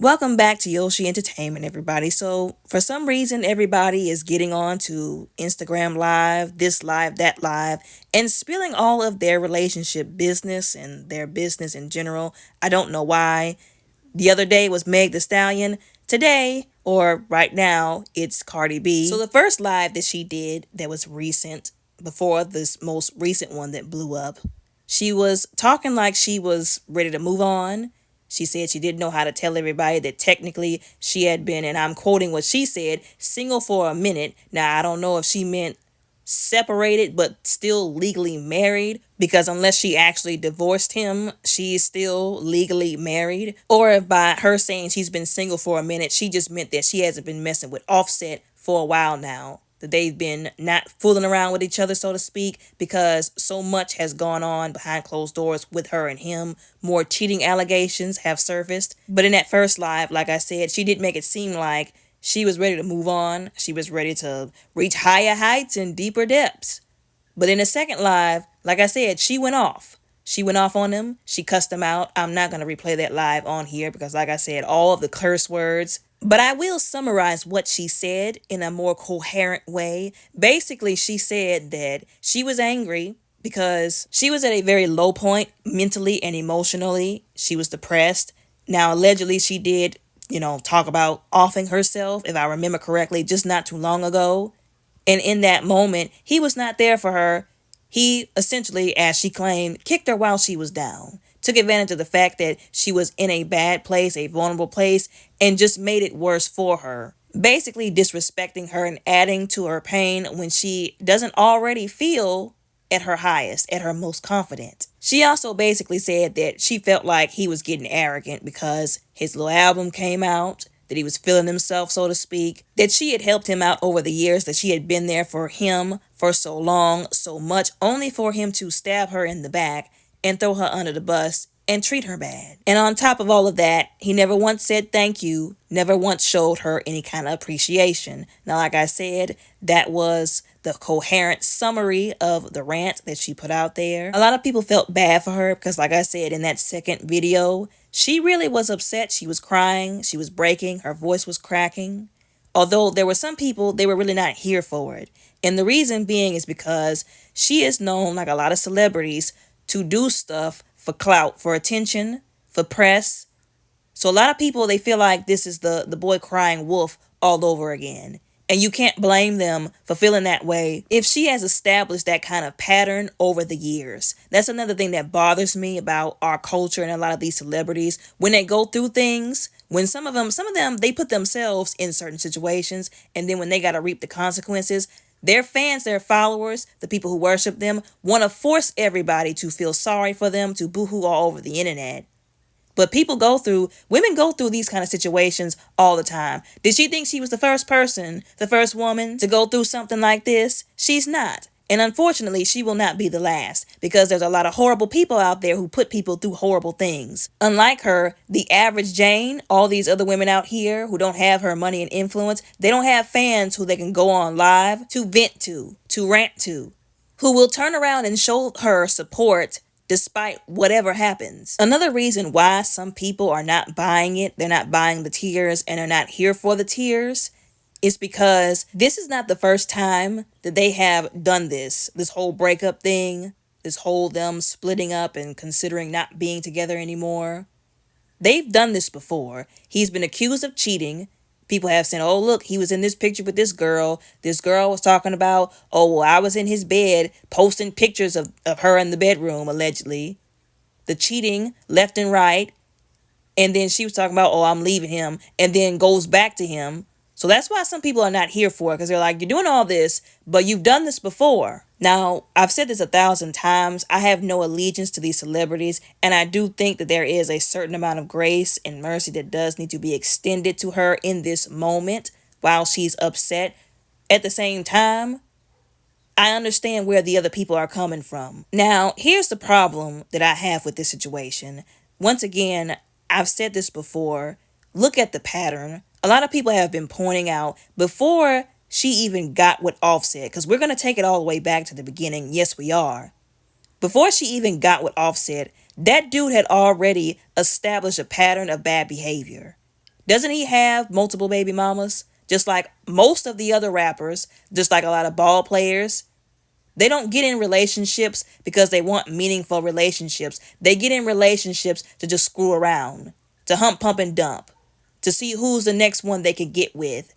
Welcome back to Yoshi Entertainment, everybody. So, for some reason, everybody is getting on to Instagram Live, this live, that live, and spilling all of their relationship business and their business in general. I don't know why. The other day was Meg the Stallion. Today, or right now, it's Cardi B. So, the first live that she did that was recent, before this most recent one that blew up, she was talking like she was ready to move on. She said she didn't know how to tell everybody that technically she had been, and I'm quoting what she said, single for a minute. Now, I don't know if she meant separated but still legally married, because unless she actually divorced him, she's still legally married. Or if by her saying she's been single for a minute, she just meant that she hasn't been messing with Offset for a while now, that they've been not fooling around with each other, so to speak, because so much has gone on behind closed doors with her and him. More cheating allegations have surfaced. But in that first live, like I said, she did make it seem like she was ready to move on. She was ready to reach higher heights and deeper depths. But in the second live, like I said, she went off. She went off on him. She cussed him out. I'm not going to replay that live on here because, like I said, all of the curse words. But I will summarize what she said in a more coherent way. Basically, she said that she was angry because she was at a very low point mentally and emotionally. She was depressed. Now, allegedly, she did, talk about offing herself, if I remember correctly, just not too long ago. And in that moment, he was not there for her. He essentially, as she claimed, kicked her while she was down, took advantage of the fact that she was in a bad place, a vulnerable place, and just made it worse for her. Basically disrespecting her and adding to her pain when she doesn't already feel at her highest, at her most confident. She also basically said that she felt like he was getting arrogant because his little album came out, that he was feeling himself, so to speak, that she had helped him out over the years, that she had been there for him for so long, so much, only for him to stab her in the back and throw her under the bus and treat her bad. And on top of all of that, he never once said thank you, never once showed her any kind of appreciation. Now, like I said, that was the coherent summary of the rant that she put out there. A lot of people felt bad for her because, like I said, in that second video, she really was upset. She was crying, she was breaking, her voice was cracking. Although there were some people, they were really not here for it. And the reason being is because she is known, like a lot of celebrities, to do stuff for clout, for attention, for press. So a lot of people, they feel like this is the boy crying wolf all over again. And you can't blame them for feeling that way if she has established that kind of pattern over the years. That's another thing that bothers me about our culture and a lot of these celebrities. When they go through things, when some of them, they put themselves in certain situations, and then when they got to reap the consequences, their fans, their followers, the people who worship them, want to force everybody to feel sorry for them, to boohoo all over the internet. But women go through these kind of situations all the time. Did she think she was the first person, the first woman to go through something like this? She's not. And unfortunately, she will not be the last, because there's a lot of horrible people out there who put people through horrible things. Unlike her, the average Jane, all these other women out here who don't have her money and influence, they don't have fans who they can go on live to vent to rant to, who will turn around and show her support despite whatever happens. Another reason why some people are not buying it, they're not buying the tears and are not here for the tears, is because this is not the first time that they have done this whole breakup thing, this whole them splitting up and considering not being together anymore. They've done this before. He's been accused of cheating. People have said, oh, look, he was in this picture with this girl. This girl was talking about, oh, well, I was in his bed posting pictures of her in the bedroom, allegedly. The cheating left and right. And then she was talking about, oh, I'm leaving him, and then goes back to him. So that's why some people are not here for it, because they're like, you're doing all this, but you've done this before. Now, I've said this 1,000 times. I have no allegiance to these celebrities, and I do think that there is a certain amount of grace and mercy that does need to be extended to her in this moment while she's upset. At the same time, I understand where the other people are coming from. Now, here's the problem that I have with this situation. Once again, I've said this before. Look at the pattern. A lot of people have been pointing out before she even got with Offset, because we're going to take it all the way back to the beginning. Yes, we are. Before she even got with Offset, that dude had already established a pattern of bad behavior. Doesn't he have multiple baby mamas? Just like most of the other rappers, just like a lot of ball players. They don't get in relationships because they want meaningful relationships. They get in relationships to just screw around, to hump, pump, and dump, to see who's the next one they can get with,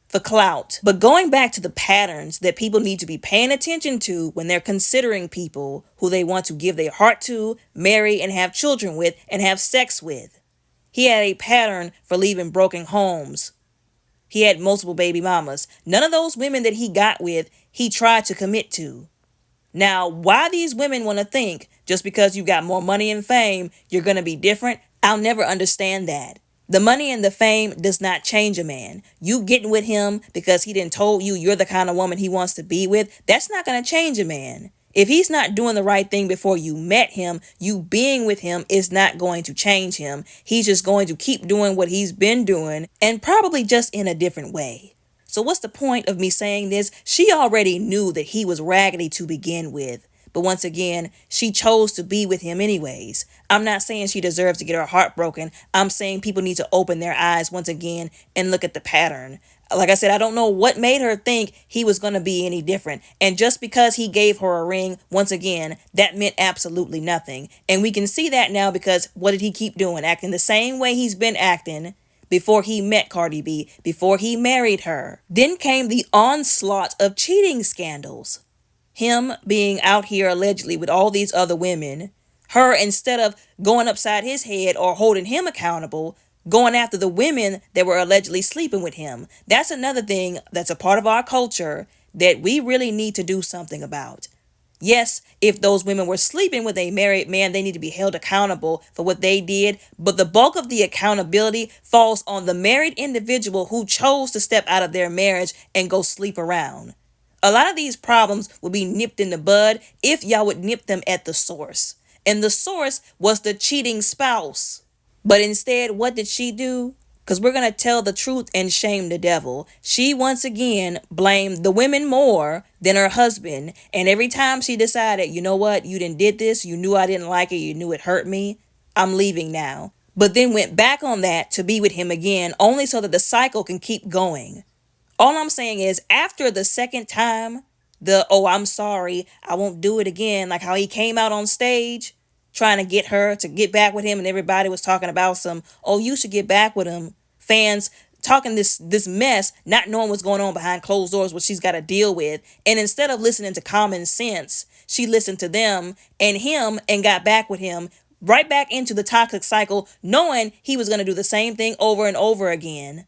for clout. But going back to the patterns that people need to be paying attention to when they're considering people who they want to give their heart to, marry, and have children with, and have sex with. He had a pattern for leaving broken homes. He had multiple baby mamas. None of those women that he got with, he tried to commit to. Now, why these women want to think just because you got more money and fame, you're going to be different, I'll never understand that. The money and the fame does not change a man. You getting with him because he didn't told you you're the kind of woman he wants to be with, that's not going to change a man. If he's not doing the right thing before you met him, you being with him is not going to change him. He's just going to keep doing what he's been doing, and probably just in a different way. So what's the point of me saying this? She already knew that he was raggedy to begin with. But once again, she chose to be with him anyways. I'm not saying she deserves to get her heart broken. I'm saying people need to open their eyes once again and look at the pattern. Like I said, I don't know what made her think he was going to be any different. And just because he gave her a ring, once again, that meant absolutely nothing. And we can see that now because what did he keep doing? Acting the same way he's been acting before he met Cardi B, before he married her. Then came the onslaught of cheating scandals. Him being out here allegedly with all these other women. Her, instead of going upside his head or holding him accountable, going after the women that were allegedly sleeping with him. That's another thing that's a part of our culture that we really need to do something about. Yes, if those women were sleeping with a married man, they need to be held accountable for what they did. But the bulk of the accountability falls on the married individual who chose to step out of their marriage and go sleep around. A lot of these problems would be nipped in the bud if y'all would nip them at the source. And the source was the cheating spouse. But instead, what did she do? Because we're going to tell the truth and shame the devil. She once again blamed the women more than her husband. And every time she decided, you know what, you did this, you knew I didn't like it, you knew it hurt me, I'm leaving now. But then went back on that to be with him again, only so that the cycle can keep going. All I'm saying is after the second time, I'm sorry, I won't do it again, like how he came out on stage trying to get her to get back with him, and everybody was talking about you should get back with him. Fans talking this mess, not knowing what's going on behind closed doors, what she's got to deal with. And instead of listening to common sense, she listened to them and him and got back with him, right back into the toxic cycle, knowing he was going to do the same thing over and over again.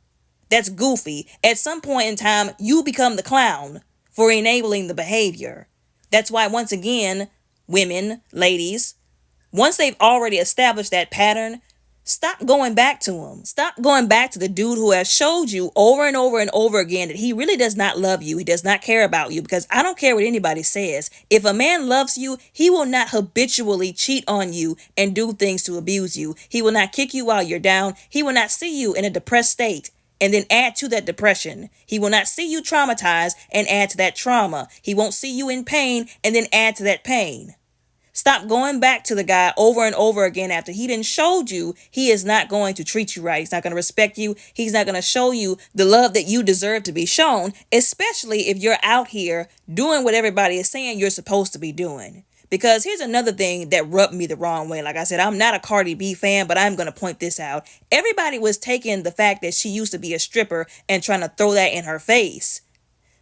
That's goofy. At some point in time, you become the clown for enabling the behavior. That's why, once again, women, ladies, once they've already established that pattern, stop going back to him. Stop going back to the dude who has showed you over and over and over again that he really does not love you. He does not care about you, because I don't care what anybody says. If a man loves you, he will not habitually cheat on you and do things to abuse you. He will not kick you while you're down. He will not see you in a depressed state and then add to that depression. He will not see you traumatized and add to that trauma. He won't see you in pain and then add to that pain. Stop going back to the guy over and over again after he done showed you he is not going to treat you right. He's not going to respect you. He's not going to show you the love that you deserve to be shown, especially if you're out here doing what everybody is saying you're supposed to be doing. Because here's another thing that rubbed me the wrong way. Like I said, I'm not a Cardi B fan, but I'm going to point this out. Everybody was taking the fact that she used to be a stripper and trying to throw that in her face.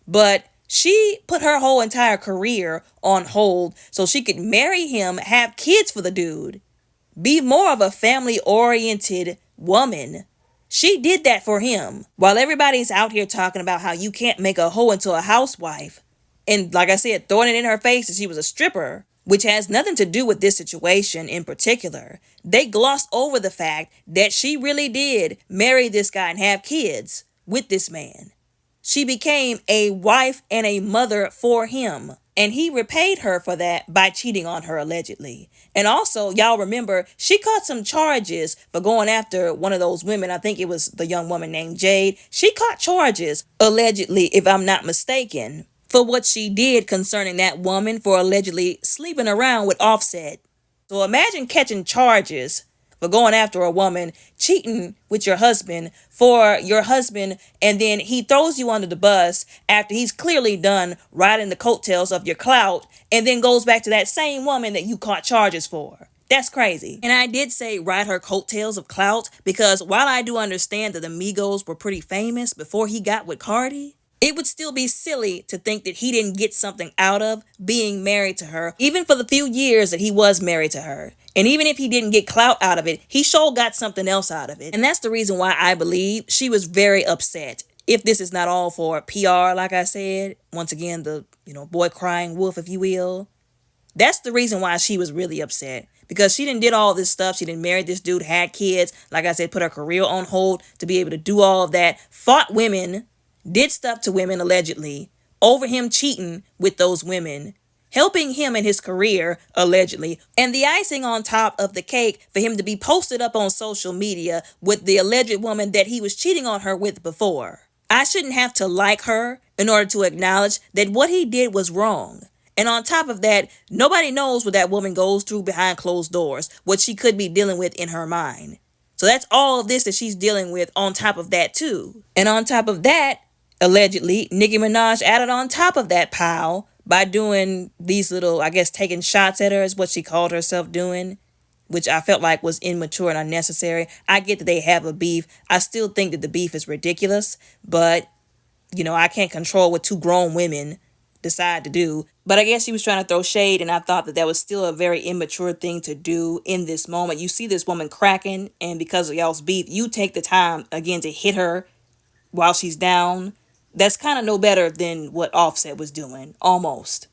But she put her whole entire career on hold so she could marry him, have kids for the dude, be more of a family-oriented woman. She did that for him. While everybody's out here talking about how you can't make a hoe into a housewife, and like I said, throwing it in her face that she was a stripper, which has nothing to do with this situation in particular. They glossed over the fact that she really did marry this guy and have kids with this man. She became a wife and a mother for him, and he repaid her for that by cheating on her allegedly. And also, y'all remember, she caught some charges for going after one of those women. I think it was the young woman named Jade. She caught charges, allegedly, if I'm not mistaken, for what she did concerning that woman for allegedly sleeping around with Offset. So imagine catching charges for going after a woman, cheating with your husband for your husband, and then he throws you under the bus after he's clearly done riding the coattails of your clout, and then goes back to that same woman that you caught charges for. That's crazy. And I did say ride her coattails of clout because while I do understand that the Migos were pretty famous before he got with Cardi, it would still be silly to think that he didn't get something out of being married to her, even for the few years that he was married to her. And even if he didn't get clout out of it, he sure got something else out of it. And that's the reason why I believe she was very upset. If this is not all for PR, like I said, once again, the, boy crying wolf, if you will. That's the reason why she was really upset. Because she didn't did all this stuff. She didn't marry this dude, had kids. Like I said, put her career on hold to be able to do all of that. Fought women, did stuff to women allegedly, over him cheating with those women, helping him in his career allegedly. And the icing on top of the cake for him to be posted up on social media with the alleged woman that he was cheating on her with before. I shouldn't have to like her in order to acknowledge that what he did was wrong. And on top of that, nobody knows what that woman goes through behind closed doors, what she could be dealing with in her mind. So that's all of this that she's dealing with on top of that too. And on top of that, allegedly, Nicki Minaj added on top of that pile by doing these little, I guess, taking shots at her is what she called herself doing, which I felt like was immature and unnecessary. I get that they have a beef. I still think that the beef is ridiculous, but, I can't control what two grown women decide to do. But I guess she was trying to throw shade, and I thought that was still a very immature thing to do in this moment. You see this woman cracking, and because of y'all's beef, you take the time again to hit her while she's down. That's kind of no better than what Offset was doing. Almost.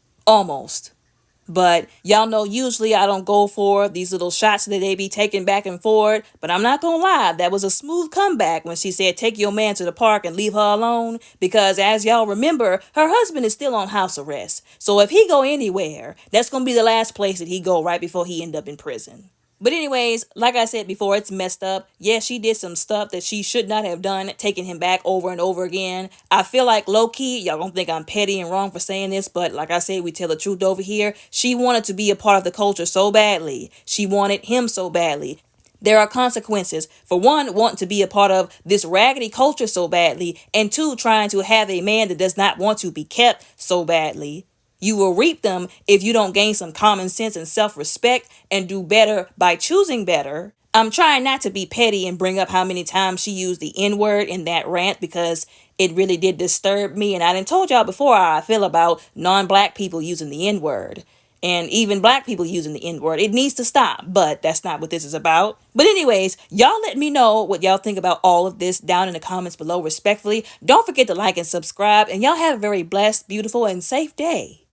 But y'all know usually I don't go for these little shots that they be taking back and forth. But I'm not gonna lie, that was a smooth comeback when she said take your man to the park and leave her alone. Because as y'all remember, her husband is still on house arrest. So if he go anywhere, that's gonna be the last place that he go right before he end up in prison. But anyways, like I said before, it's messed up. Yeah, she did some stuff that she should not have done, taking him back over and over again. I feel like low-key, y'all don't think I'm petty and wrong for saying this, but like I said, we tell the truth over here. She wanted to be a part of the culture so badly. She wanted him so badly. There are consequences for one, wanting to be a part of this raggedy culture so badly, and two, trying to have a man that does not want to be kept so badly. You will reap them if you don't gain some common sense and self-respect and do better by choosing better. I'm trying not to be petty and bring up how many times she used the N-word in that rant because it really did disturb me. And I done told y'all before how I feel about non-black people using the N-word. And even black people using the N-word. It needs to stop, but that's not what this is about. But anyways, y'all let me know what y'all think about all of this down in the comments below respectfully. Don't forget to like and subscribe, and y'all have a very blessed, beautiful, and safe day.